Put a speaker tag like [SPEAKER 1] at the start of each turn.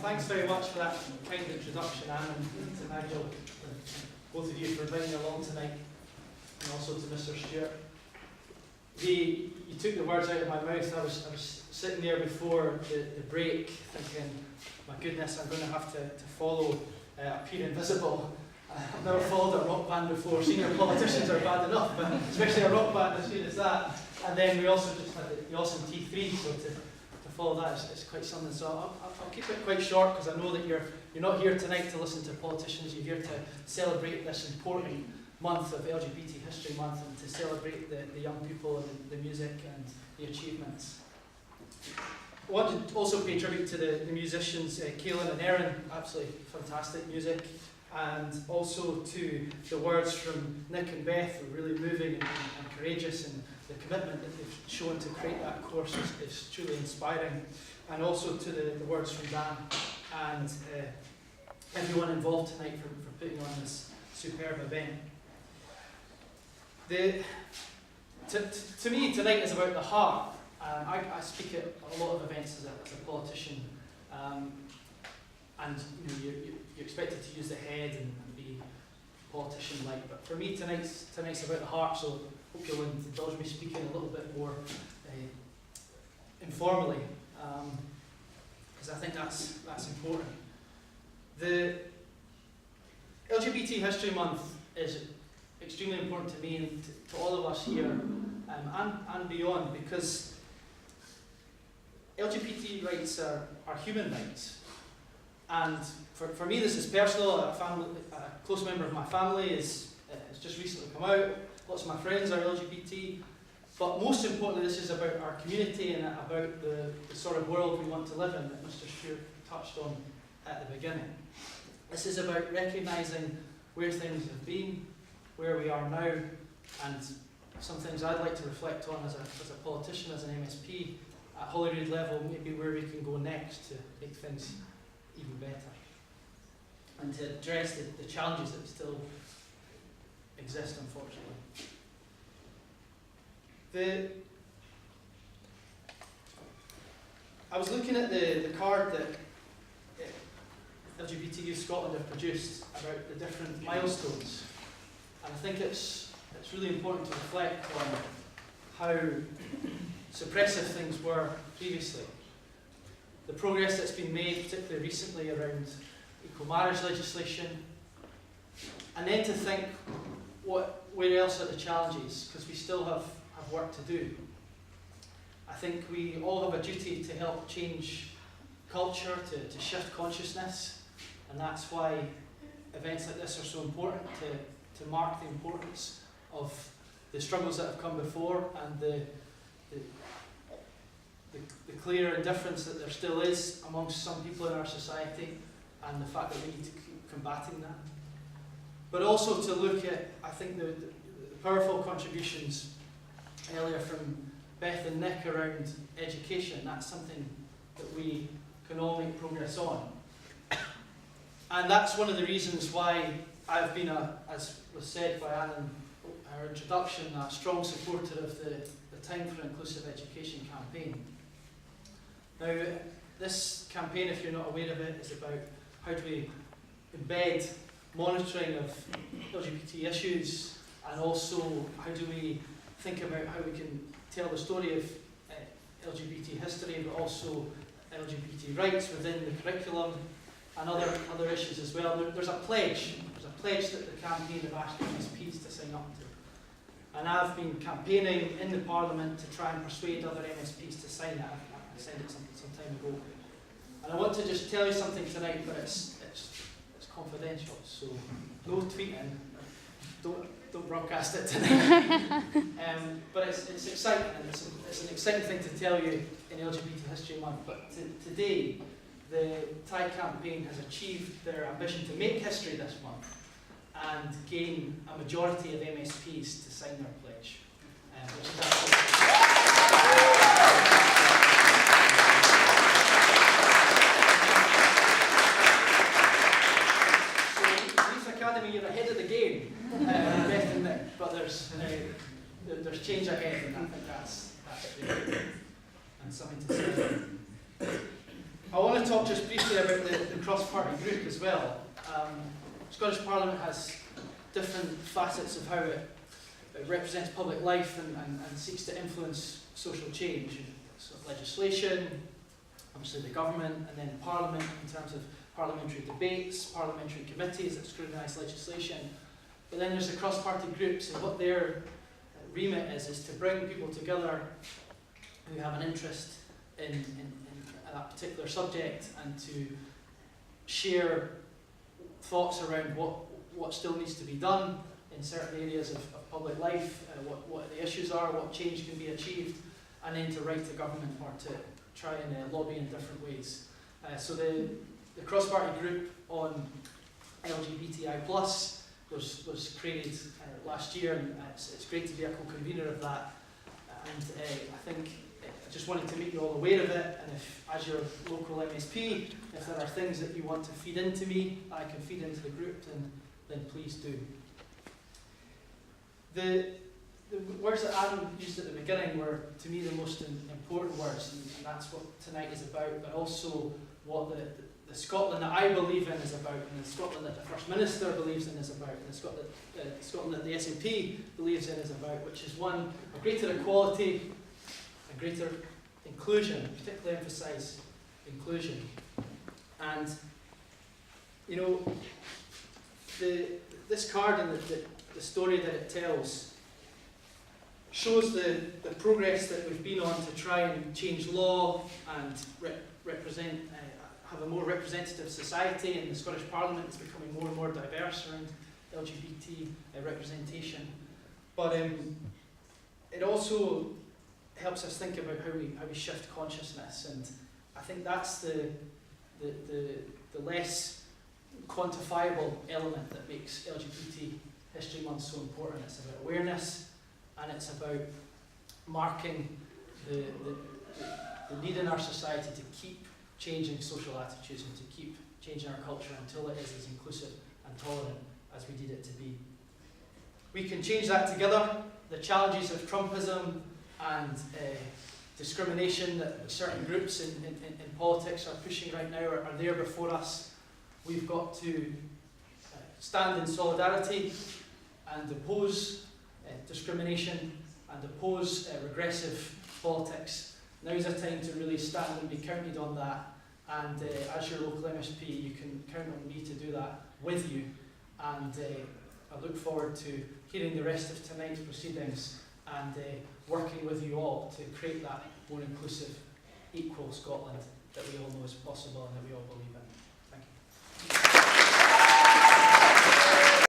[SPEAKER 1] thanks very much for that kind introduction, Anne, and to Nigel, both of you for bringing along tonight, and also to Mr. Stewart. You took the words out of my mouth. I was sitting there before the break thinking, my goodness, I'm going to have to follow Appear Invisible. I've never followed a rock band before. Senior politicians are bad enough, but especially a rock band as good as that. And then we also just had the awesome T3, so to follow that is quite something. So I'll keep it quite short, because I know that you're not here tonight to listen to politicians. You're here to celebrate this important month of LGBT History Month, and to celebrate the young people and the music and the achievements. I want to also pay tribute to the musicians, Caelan and Erin, absolutely fantastic music, and also to the words from Nick and Beth, who are really moving and courageous, and the commitment that they've shown to create that course is truly inspiring, and also to the words from Dan and everyone involved tonight for putting on this superb event. To me, tonight is about the heart. I speak at a lot of events as a politician, and you're expected to use the head and be politician-like. But for me, tonight's about the heart. So I hope you'll indulge me speaking a little bit more informally, because I think that's important. The LGBT History Month is extremely important to me and to all of us here, and beyond, because LGBT rights are human rights. And for me, this is personal. A close member of my family has just recently come out. Lots of my friends are LGBT. But most importantly, this is about our community and about the sort of world we want to live in that Mr. Stewart touched on at the beginning. This is about recognising where things have been, where we are now, and some things I'd like to reflect on as a politician, as an MSP, at Holyrood level, maybe where we can go next to make things even better, and to address the challenges that still exist, unfortunately. I was looking at the card that LGBT Youth Scotland have produced about the different milestones, and I think it's really important to reflect on how suppressive things were previously. The progress that's been made, particularly recently, around equal marriage legislation, and then to think where else are the challenges, because we still have work to do. I think we all have a duty to help change culture, to shift consciousness, and that's why events like this are so important, to mark the importance of the struggles that have come before, and the clear indifference that there still is amongst some people in our society, and the fact that we need to keep combating that. But also to look at, I think, the powerful contributions earlier from Beth and Nick around education. That's something that we can all make progress on. And that's one of the reasons why I've been, as was said by Anne in her introduction, a strong supporter of the Time for Inclusive Education campaign. Now, this campaign, if you're not aware of it, is about how do we embed monitoring of LGBT issues, and also how do we think about how we can tell the story of LGBT history, but also LGBT rights within the curriculum, and other issues as well. There's a pledge that the campaign have asked MSPs to sign up to. And I've been campaigning in the Parliament to try and persuade other MSPs to sign it. I signed it some time ago. And I want to just tell you something tonight, but it's confidential, so no tweeting. Don't broadcast it tonight. But it's exciting, and it's an exciting thing to tell you in LGBT History Month. But today, the TIE campaign has achieved their ambition to make history this month and gain a majority of MSPs to sign their pledge, which is absolutely you're ahead of the game, Beth and Nick, but there's change ahead, and I think that's great, and something to say. I want to talk just briefly about the cross-party group as well. Scottish Parliament has different facets of how it represents public life and seeks to influence social change. So legislation, obviously the government, and then Parliament in terms of parliamentary debates, parliamentary committees that scrutinise legislation. But then there's the cross-party groups, and what their remit is to bring people together who have an interest in that particular subject and to share thoughts around what still needs to be done in certain areas of public life, what the issues are, what change can be achieved, and then to write to government or to try and lobby in different ways. So the cross-party group on LGBTI+ was created last year, and it's great to be a co-convener of that. And I think I just wanted to make you all aware of it, and if, as your local MSP, if there are things that you want to feed into me, I can feed into the group, then please do. The words that Adam used at the beginning were, to me, the most important words, and that's what tonight is about, but also what the Scotland that I believe in is about, and the Scotland that the First Minister believes in is about, and the Scotland that the SNP believes in is about, which is one of greater equality and greater inclusion, particularly emphasise inclusion. And, you know, this card and the story that it tells shows the progress that we've been on to try and change law and represent, have a more representative society, and the Scottish Parliament is becoming more and more diverse around LGBT representation. But it also helps us think about how we shift consciousness, and I think that's the less quantifiable element that makes LGBT History Month so important. It's about awareness, and it's about marking the need in our society to keep changing social attitudes and to keep changing our culture until it is as inclusive and tolerant as we need it to be. We can change that together. The challenges of Trumpism and discrimination that certain groups in politics are pushing right now are there before us. We've got to stand in solidarity and oppose discrimination and oppose regressive politics. Now's a time to really stand and be counted on that, and as your local MSP you can count on me to do that with you, and I look forward to hearing the rest of tonight's proceedings and working with you all to create that more inclusive, equal Scotland that we all know is possible and that we all believe